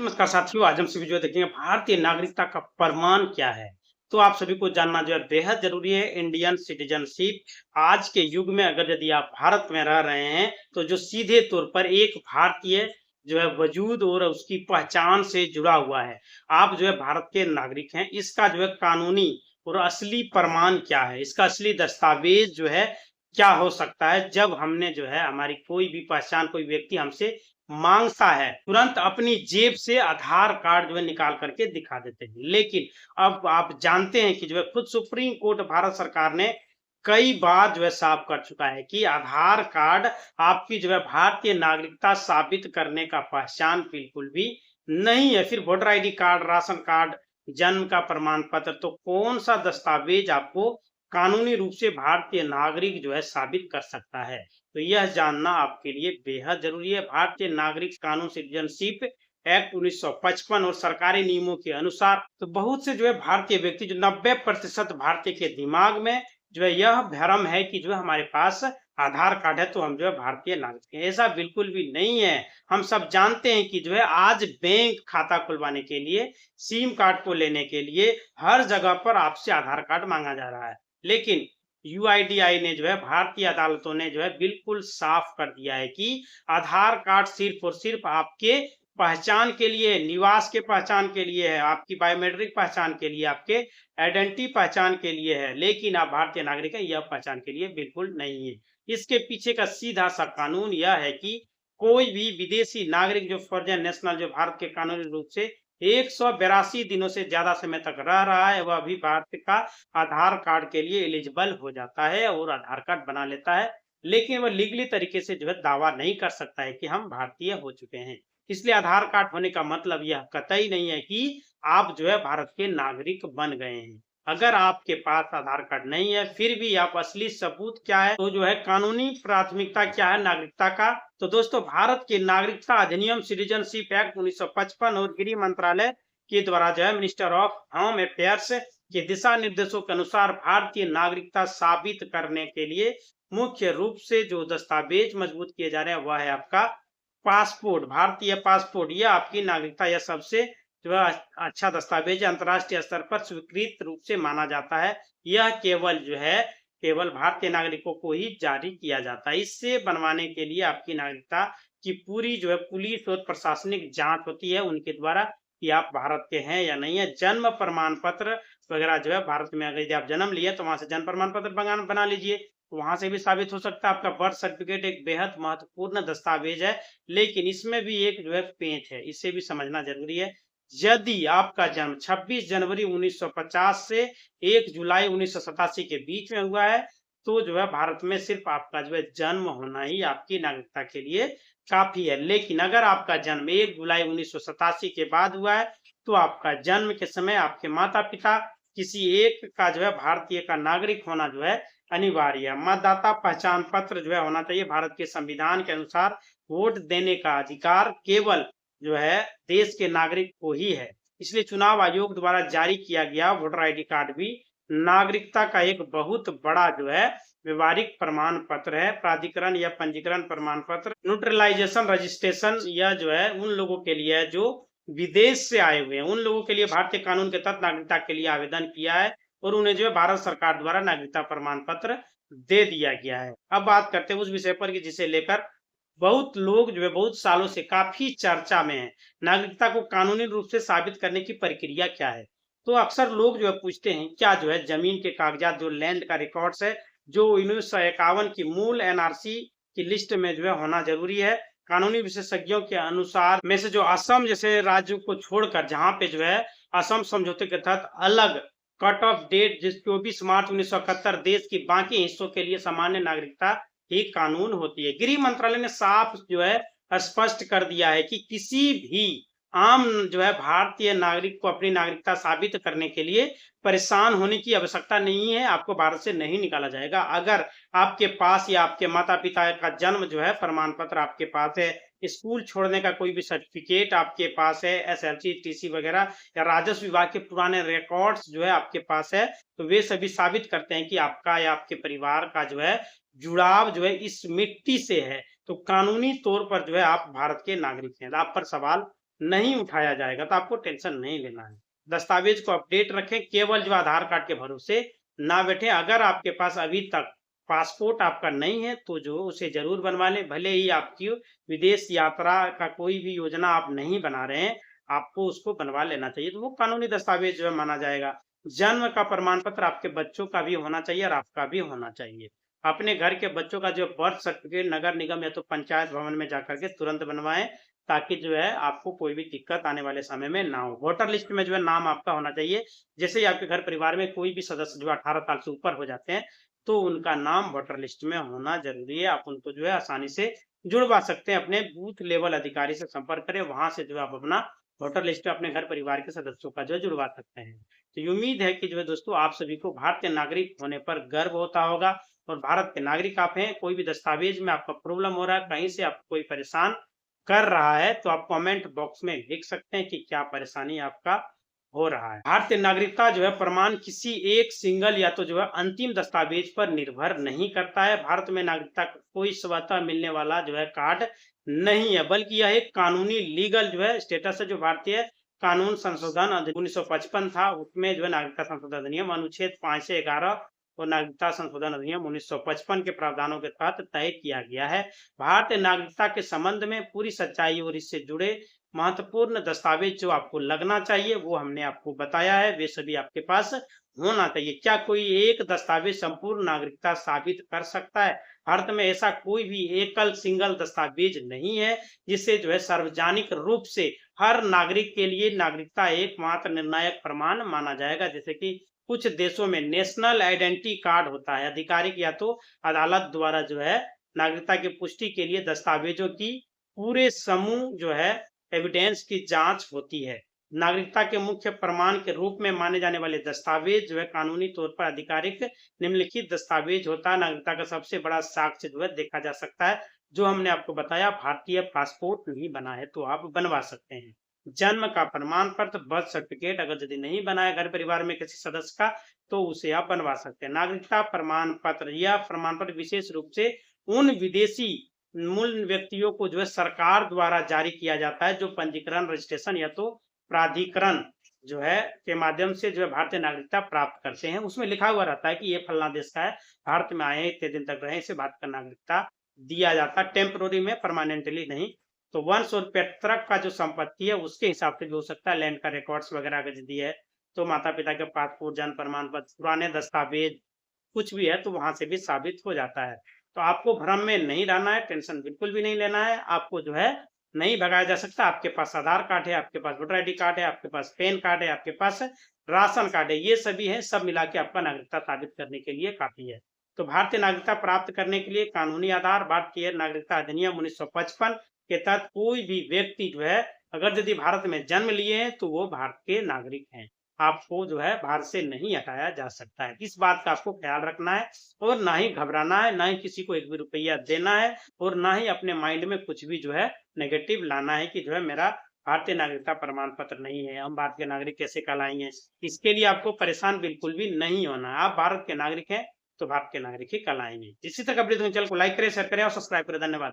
नमस्कार साथियों, आज हम सभी जो है देखेंगे भारतीय नागरिकता का प्रमाण क्या है। तो आप सभी को जानना जो है बेहद जरूरी है। इंडियन सिटीजनशिप आज के युग में अगर यदि आप भारत में रह रहे हैं तो जो सीधे तौर पर एक भारतीय जो है वजूद और उसकी पहचान से जुड़ा हुआ है। आप जो है भारत के नागरिक हैं। इसका जो है कानूनी और असली प्रमाण क्या है, इसका असली दस्तावेज जो है क्या हो सकता है, जब हमने जो है हमारी कोई भी पहचान कोई व्यक्ति हमसे मांगता है, तुरंत अपनी जेब से आधार कार्ड जो है निकाल करके दिखा देते हैं। लेकिन अब आप जानते हैं कि जो है खुद सुप्रीम कोर्ट भारत सरकार ने कई बार जो है साफ कर चुका है कि आधार कार्ड आपकी जो है भारतीय नागरिकता साबित करने का पहचान बिल्कुल भी नहीं है। फिर voter ID card, ration card, जन्म का प्रमाण पत्र, तो कौन सा दस्तावेज आपको कानूनी रूप से भारतीय नागरिक जो है साबित कर सकता है। तो यह जानना आपके लिए बेहद जरूरी है। भारतीय नागरिक कानून सिटीजनशिप एक्ट 1955 और सरकारी नियमों के अनुसार तो बहुत से जो है भारतीय व्यक्ति जो 90% भारतीय के दिमाग में जो है यह भ्रम है कि जो है हमारे पास आधार कार्ड है तो हम जो है भारतीय नागरिक हैं। ऐसा बिल्कुल भी नहीं है। हम सब जानते हैं कि जो है आज बैंक खाता खुलवाने के लिए, सिम कार्ड को लेने के लिए हर जगह पर आपसे आधार कार्ड मांगा जा रहा है। लेकिन यूआईडीआई ने जो है भारतीय अदालतों ने जो है बिल्कुल साफ कर दिया है कि आधार कार्ड सिर्फ और सिर्फ आपके पहचान के लिए, निवास के पहचान के लिए है, आपकी बायोमेट्रिक पहचान के लिए, आपके आइडेंटिटी पहचान के लिए है। लेकिन आप भारतीय नागरिक हैं, यह पहचान के लिए बिल्कुल नहीं है। इसके पीछे का सीधा सा कानून यह है कि कोई भी विदेशी नागरिक जो फॉरेन नेशनल जो भारत के कानूनी रूप से 182 दिनों से ज्यादा समय तक रह रहा है, वह भी भारत का आधार कार्ड के लिए एलिजिबल हो जाता है और आधार कार्ड बना लेता है। लेकिन वह लीगली तरीके से जो है दावा नहीं कर सकता है कि हम भारतीय हो चुके हैं। इसलिए आधार कार्ड होने का मतलब यह कतई नहीं है कि आप जो है भारत के नागरिक बन गए हैं। अगर आपके पास आधार कार्ड नहीं है फिर भी आप असली सबूत क्या है, तो जो है कानूनी प्राथमिकता क्या है नागरिकता का, तो दोस्तों भारत के नागरिकता अधिनियम सिटीजनशिप एक्ट 1955 और गृह मंत्रालय के द्वारा जो है मिनिस्टर ऑफ होम अफेयर्स के दिशा निर्देशों के अनुसार भारतीय नागरिकता साबित करने के लिए मुख्य रूप से जो दस्तावेज मजबूत किए जा रहे हैं वह है आपका पासपोर्ट, भारतीय पासपोर्ट। यह आपकी नागरिकता यह सबसे जो है अच्छा दस्तावेज अंतर्राष्ट्रीय स्तर पर स्वीकृत रूप से माना जाता है। यह केवल भारतीय नागरिकों को ही जारी किया जाता है। इससे बनवाने के लिए आपकी नागरिकता की पूरी जो है पुलिस और प्रशासनिक जांच होती है उनके द्वारा कि आप भारत के हैं या नहीं है। जन्म प्रमाण पत्र वगैरह जो है भारत में अगर यदि आप जन्म लिए तो वहां से जन्म प्रमाण पत्र बना लीजिए, तो वहां से भी साबित हो सकता है। आपका बर्थ सर्टिफिकेट एक बेहद महत्वपूर्ण दस्तावेज है, लेकिन इसमें भी एक जो है पेंच है, इसे भी समझना जरूरी है। यदि आपका जन्म 26 जनवरी 1950 से 1 जुलाई 1987 के बीच में हुआ है तो जो है भारत में सिर्फ आपका जो है जन्म होना ही आपकी नागरिकता के लिए काफी है। लेकिन अगर आपका जन्म 1 जुलाई 1987 के बाद हुआ है तो आपका जन्म के समय आपके माता पिता किसी एक का जो है भारतीय का नागरिक होना जो है अनिवार्य है। मतदाता पहचान पत्र जो है होना चाहिए। भारत के संविधान के अनुसार वोट देने का अधिकार केवल जो है देश के नागरिक को ही है। इसलिए चुनाव आयोग द्वारा जारी किया गया वोटर आईडी कार्ड भी नागरिकता का एक बहुत बड़ा जो है व्यवहारिक प्रमाण पत्र है। प्राधिकरण या पंजीकरण प्रमाण पत्र, न्यूट्रलाइजेशन रजिस्ट्रेशन, यह जो है उन लोगों के लिए है जो विदेश से आए हुए हैं, उन लोगों के लिए भारतीय कानून के तहत नागरिकता के लिए आवेदन किया है और उन्हें जो है भारत सरकार द्वारा नागरिकता प्रमाण पत्र दे दिया गया है। अब बात करते हैं उस विषय पर कि जिसे लेकर बहुत लोग जो है बहुत सालों से काफी चर्चा में है। नागरिकता को कानूनी रूप से साबित करने की प्रक्रिया क्या है। तो अक्सर लोग जो है पूछते हैं क्या जो है जमीन के कागजात, जो लैंड का रिकॉर्ड्स है, जो 1951 की मूल एनआरसी की लिस्ट में जो है होना जरूरी है। कानूनी विशेषज्ञों के अनुसार में से जो असम जैसे राज्यों को छोड़कर जहां पे जो है असम समझौते के तहत अलग कट ऑफ डेट जिस 24 मार्च 1971 देश की बाकी हिस्सों के लिए सामान्य नागरिकता ही कानून होती है। गृह मंत्रालय ने साफ जो है स्पष्ट कर दिया है कि किसी भी आम जो है भारतीय नागरिक को अपनी नागरिकता साबित करने के लिए परेशान होने की आवश्यकता नहीं है। आपको भारत से नहीं निकाला जाएगा। अगर आपके पास या आपके माता पिता का जन्म जो है प्रमाण पत्र आपके पास है, स्कूल छोड़ने का कोई भी सर्टिफिकेट आपके पास है, एसएलसी, टीसी वगैरह, या राजस्व विभाग के पुराने रिकॉर्ड्स जो है आपके पास है, तो वे सभी साबित करते हैं कि आपका या आपके परिवार का जो है जुड़ाव जो है इस मिट्टी से है, तो कानूनी तौर पर जो है आप भारत के नागरिक हैं। आप पर सवाल नहीं उठाया जाएगा, तो आपको टेंशन नहीं लेना है। दस्तावेज को अपडेट रखें, केवल जो आधार कार्ड के भरोसे ना बैठे। अगर आपके पास अभी तक पासपोर्ट आपका नहीं है तो जो उसे जरूर बनवा लें। भले ही आपकी विदेश यात्रा का कोई भी योजना आप नहीं बना रहे हैं, आपको उसको बनवा लेना चाहिए, तो वो कानूनी दस्तावेज जो है माना जाएगा। जन्म का प्रमाण पत्र आपके बच्चों का भी होना चाहिए और आपका भी होना चाहिए। अपने घर के बच्चों का जो बर्थ सर्टिफिकेट नगर निगम या तो पंचायत भवन में जाकर के तुरंत बनवाएं, ताकि जो है आपको कोई भी दिक्कत आने वाले समय में ना हो। वोटर लिस्ट में जो है नाम आपका होना चाहिए। जैसे ही आपके घर परिवार में कोई भी सदस्य जो 18 साल से ऊपर हो जाते हैं, तो उनका नाम वोटर लिस्ट में होना जरूरी है। आप उनको जो है आसानी से जुड़वा सकते हैं। अपने बूथ लेवल अधिकारी से संपर्क करें, वहां से जो है आप अपना वोटर लिस्ट में अपने घर परिवार के सदस्यों का जो है जुड़वा सकते हैं। तो ये उम्मीद है कि जो है दोस्तों आप सभी को भारतीय नागरिक होने पर गर्व होता होगा, और भारत के नागरिक आप हैं। कोई भी दस्तावेज में आपका प्रॉब्लम हो रहा है, कहीं से आपको कोई परेशान कर रहा है, तो आप कमेंट बॉक्स में लिख सकते हैं कि क्या परेशानी आपका हो रहा है। भारतीय नागरिकता जो है प्रमाण किसी एक सिंगल या तो जो है अंतिम दस्तावेज पर निर्भर नहीं करता है। भारत में नागरिकता का कोई स्वतः मिलने वाला जो है कार्ड नहीं है, बल्कि यह एक कानूनी लीगल जो है स्टेटस है। जो भारतीय कानून संशोधन 1955 था, उसमें जो है नागरिकता संशोधन अधिनियम अनुच्छेद 5 से 11 और नागरिकता संशोधन अधिनियम 1955 के प्रावधानों के तहत तय किया गया है। भारतीय नागरिकता के संबंध में पूरी सच्चाई और इससे जुड़े महत्वपूर्ण दस्तावेज जो आपको लगना चाहिए वो हमने आपको बताया है, वे सभी आपके पास होना चाहिए। क्या कोई एक दस्तावेज संपूर्ण नागरिकता साबित कर सकता है? भारत में ऐसा कोई भी एकल सिंगल दस्तावेज नहीं है जिससे जो है सार्वजनिक रूप से हर नागरिक के लिए नागरिकता एकमात्र निर्णायक प्रमाण माना जाएगा। जैसे कि कुछ देशों में नेशनल आइडेंटिटी कार्ड होता है, आधिकारिक या तो अदालत द्वारा जो है नागरिकता की पुष्टि के लिए दस्तावेजों की पूरे समूह जो है एविडेंस की जांच होती है। नागरिकता के मुख्य प्रमाण के रूप में माने जाने वाले दस्तावेज जो है कानूनी तौर पर आधिकारिक निम्नलिखित दस्तावेज होता है। नागरिकता का सबसे बड़ा साक्ष्य जो है देखा जा सकता है, जो हमने आपको बताया, भारतीय पासपोर्ट नहीं बना है तो आप बनवा सकते हैं। जन्म का प्रमाण पत्र, बर्थ सर्टिफिकेट अगर यदि नहीं बनाया घर परिवार में किसी सदस्य का, तो उसे आप बनवा सकते हैं। नागरिकता प्रमाण पत्र, यह प्रमाण पत्र विशेष रूप से उन विदेशी मूल व्यक्तियों को जो है सरकार द्वारा जारी किया जाता है जो पंजीकरण, रजिस्ट्रेशन या तो प्राधिकरण जो है के माध्यम से जो है भारतीय नागरिकता प्राप्त करते हैं। उसमें लिखा हुआ रहता है कि ये फलना देश का है, भारत में आए इतने दिन तक रहे, इसे भारत का नागरिकता दिया जाता है, टेम्पोररी में, परमानेंटली नहीं। तो वंश और पैतृक का जो संपत्ति है उसके हिसाब से भी हो सकता है। लैंड का रिकॉर्ड्स वगैरह अगर यदि है तो माता पिता के पासपोर्ट, जन्म प्रमाण पत्र, पुराने दस्तावेज कुछ भी है तो वहां से भी साबित हो जाता है। तो आपको भ्रम में नहीं रहना है, टेंशन बिल्कुल भी नहीं लेना है। आपको जो है नहीं भगाया जा सकता। आपके पास आधार कार्ड है, आपके पास वोटर आईडी कार्ड है, आपके पास पैन कार्ड है, आपके पास राशन कार्ड है, ये सभी है, सब मिला के आपका नागरिकता साबित करने के लिए काफी है। तो भारतीय नागरिकता प्राप्त करने के लिए कानूनी आधार भारतीय नागरिकता अधिनियम 1955 के तहत कोई भी व्यक्ति जो है अगर यदि भारत में जन्म लिए हैं तो वो भारत के नागरिक हैं। आपको जो है भारत से नहीं हटाया जा सकता है। इस बात का आपको ख्याल रखना है, और ना ही घबराना है, ना ही किसी को एक भी रुपया देना है, और ना ही अपने माइंड में कुछ भी जो है नेगेटिव लाना है कि जो है मेरा भारतीय नागरिकता प्रमाण पत्र नहीं है, हम भारत के नागरिक कैसे कहलाएंगे। इसके लिए आपको परेशान बिल्कुल भी नहीं होना है। आप भारत के नागरिक हैं तो भारत के नागरिक ही कहलाएंगे। इसी तक अपने चैनल को लाइक करें, शेयर करें और सब्सक्राइब करें। धन्यवाद।